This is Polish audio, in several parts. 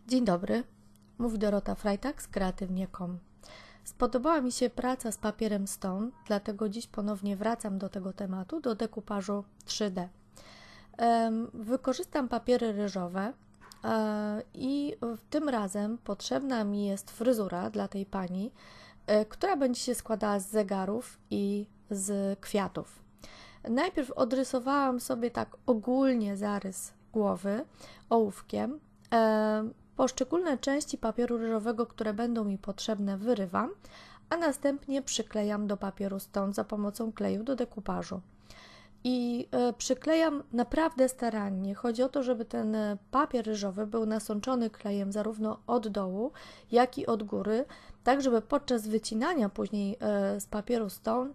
Dzień dobry, mówi Dorota Freitag z Kreatywnie.com. Spodobała mi się praca z papierem Stone, dlatego dziś ponownie wracam do tego tematu, do dekupażu 3D. Wykorzystam papiery ryżowe i tym razem potrzebna mi jest fryzura dla tej pani, która będzie się składała z zegarów i z kwiatów. Najpierw odrysowałam sobie tak ogólnie zarys głowy ołówkiem. Poszczególne części papieru ryżowego, które będą mi potrzebne, wyrywam, a następnie przyklejam do papieru Stone za pomocą kleju do dekupażu. I przyklejam naprawdę starannie. Chodzi o to, żeby ten papier ryżowy był nasączony klejem zarówno od dołu, jak i od góry, tak żeby podczas wycinania później z papieru Stone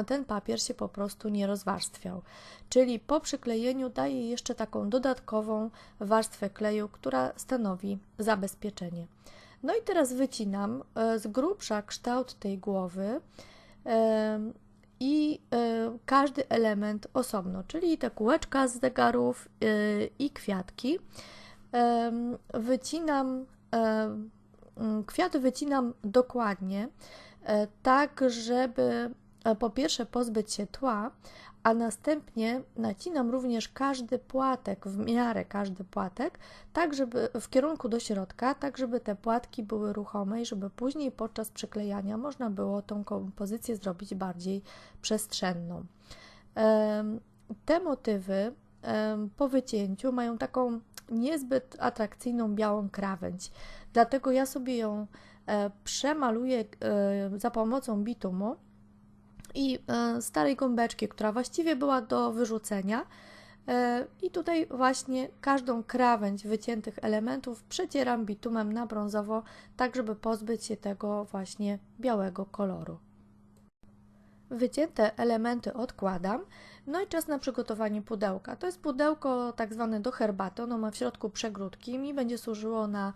ten papier się po prostu nie rozwarstwiał. Czyli po przyklejeniu daje jeszcze taką dodatkową warstwę kleju, która stanowi zabezpieczenie. No i teraz wycinam z grubsza kształt tej głowy i każdy element osobno, czyli te kółeczka z zegarów i kwiatki. Kwiaty wycinam dokładnie, tak żeby po pierwsze pozbyć się tła, a następnie nacinam również każdy płatek, w miarę każdy płatek, tak żeby w kierunku do środka, tak żeby te płatki były ruchome i żeby później podczas przyklejania można było tą kompozycję zrobić bardziej przestrzenną. Te motywy po wycięciu mają taką niezbyt atrakcyjną białą krawędź, dlatego ja sobie ją przemaluję za pomocą bitumu i starej gąbeczki, która właściwie była do wyrzucenia. I tutaj właśnie każdą krawędź wyciętych elementów przecieram bitumem na brązowo, tak żeby pozbyć się tego właśnie białego koloru. Wycięte elementy odkładam, no i czas na przygotowanie pudełka. To jest pudełko tak zwane do herbaty, ono ma w środku przegródki, mi będzie służyło na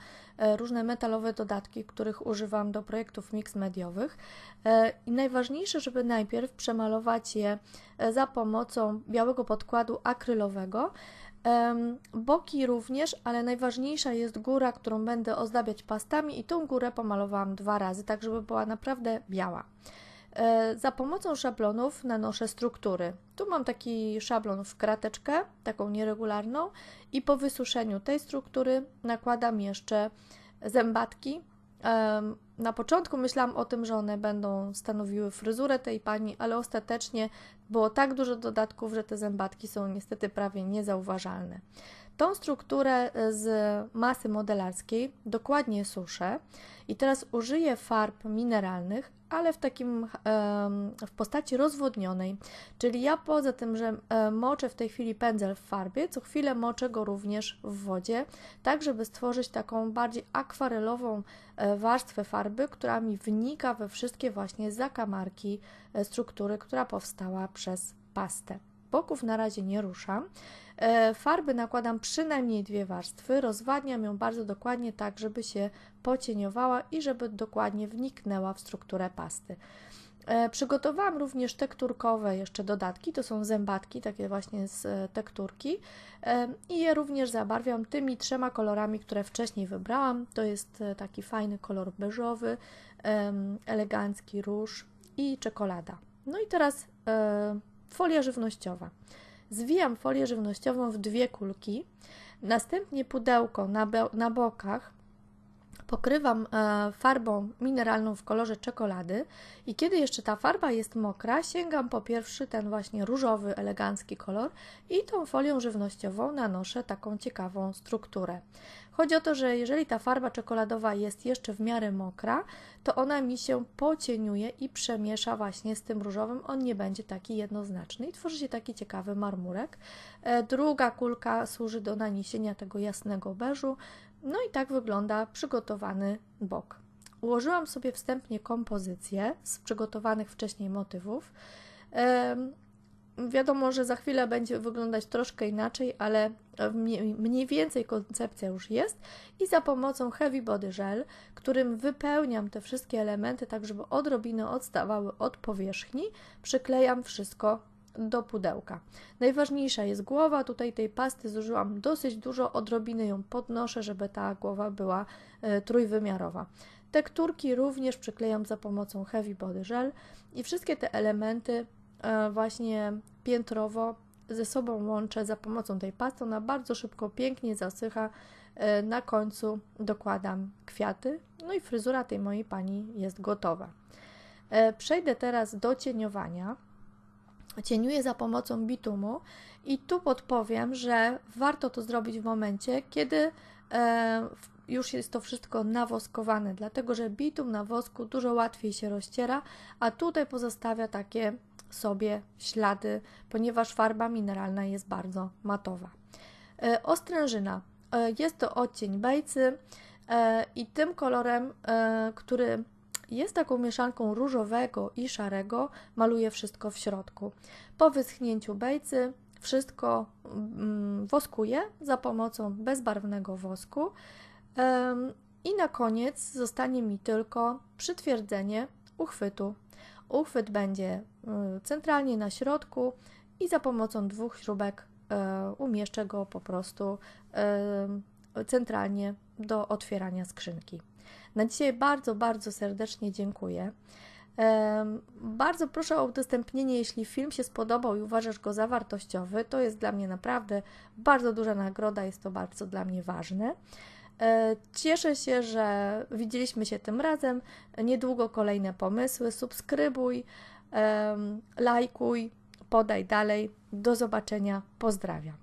różne metalowe dodatki, których używam do projektów mix mediowych. I najważniejsze, żeby najpierw przemalować je za pomocą białego podkładu akrylowego, boki również, ale najważniejsza jest góra, którą będę ozdabiać pastami i tą górę pomalowałam 2 razy, tak żeby była naprawdę biała. Za pomocą szablonów nanoszę struktury. Tu mam taki szablon w krateczkę, taką nieregularną i po wysuszeniu tej struktury nakładam jeszcze zębatki. Na początku myślałam o tym, że one będą stanowiły fryzurę tej pani, ale ostatecznie było tak dużo dodatków, że te zębatki są niestety prawie niezauważalne. Tą strukturę z masy modelarskiej dokładnie suszę i teraz użyję farb mineralnych, ale w postaci rozwodnionej, czyli ja poza tym, że moczę w tej chwili pędzel w farbie, co chwilę moczę go również w wodzie, tak żeby stworzyć taką bardziej akwarelową warstwę farby, która mi wnika we wszystkie właśnie zakamarki struktury, która powstała przez pastę. Boków na razie nie ruszam. Farby nakładam przynajmniej 2 warstwy, rozwadniam ją bardzo dokładnie tak, żeby się pocieniowała i żeby dokładnie wniknęła w strukturę pasty. Przygotowałam również tekturkowe jeszcze dodatki, to są zębatki, takie właśnie z tekturki i je również zabarwiam tymi 3 kolorami, które wcześniej wybrałam. To jest taki fajny kolor beżowy, elegancki róż i czekolada. No i teraz folia żywnościowa. Zwijam folię żywnościową w 2 kulki, następnie pudełko na bokach pokrywam farbą mineralną w kolorze czekolady i kiedy jeszcze ta farba jest mokra, sięgam po pierwszy ten właśnie różowy, elegancki kolor i tą folią żywnościową nanoszę taką ciekawą strukturę. Chodzi o to, że jeżeli ta farba czekoladowa jest jeszcze w miarę mokra, to ona mi się pocieniuje i przemiesza właśnie z tym różowym, on nie będzie taki jednoznaczny i tworzy się taki ciekawy marmurek. Druga kulka służy do naniesienia tego jasnego beżu. No i tak wygląda przygotowany bok. Ułożyłam sobie wstępnie kompozycję z przygotowanych wcześniej motywów. Wiadomo, że za chwilę będzie wyglądać troszkę inaczej, ale mniej więcej koncepcja już jest i za pomocą Heavy Body Gel, którym wypełniam te wszystkie elementy, tak żeby odrobinę odstawały od powierzchni, przyklejam wszystko do pudełka. Najważniejsza jest głowa, tutaj tej pasty zużyłam dosyć dużo, odrobinę ją podnoszę, żeby ta głowa była trójwymiarowa. Tekturki również przyklejam za pomocą Heavy Body Gel i wszystkie te elementy właśnie piętrowo ze sobą łączę za pomocą tej pasty. Ona bardzo szybko, pięknie zasycha. Na końcu dokładam kwiaty, no i fryzura tej mojej pani jest gotowa. Przejdę teraz do cieniowania. Cieniuję za pomocą bitumu i tu podpowiem, że warto to zrobić w momencie, kiedy już jest to wszystko nawoskowane, dlatego że bitum na wosku dużo łatwiej się rozciera, a tutaj pozostawia takie sobie ślady, ponieważ farba mineralna jest bardzo matowa. Ostrężyna. Jest to odcień bejcy i tym kolorem, który jest taką mieszanką różowego i szarego, maluję wszystko w środku. Po wyschnięciu bejcy wszystko woskuję za pomocą bezbarwnego wosku i na koniec zostanie mi tylko przytwierdzenie uchwytu. Uchwyt będzie centralnie na środku i za pomocą 2 śrubek umieszczę go po prostu centralnie do otwierania skrzynki. Na dzisiaj bardzo, bardzo serdecznie dziękuję. Bardzo proszę o udostępnienie, jeśli film się spodobał i uważasz go za wartościowy. To jest dla mnie naprawdę bardzo duża nagroda, jest to bardzo dla mnie ważne. Cieszę się, że widzieliśmy się tym razem. Niedługo kolejne pomysły. Subskrybuj, lajkuj, podaj dalej. Do zobaczenia. Pozdrawiam.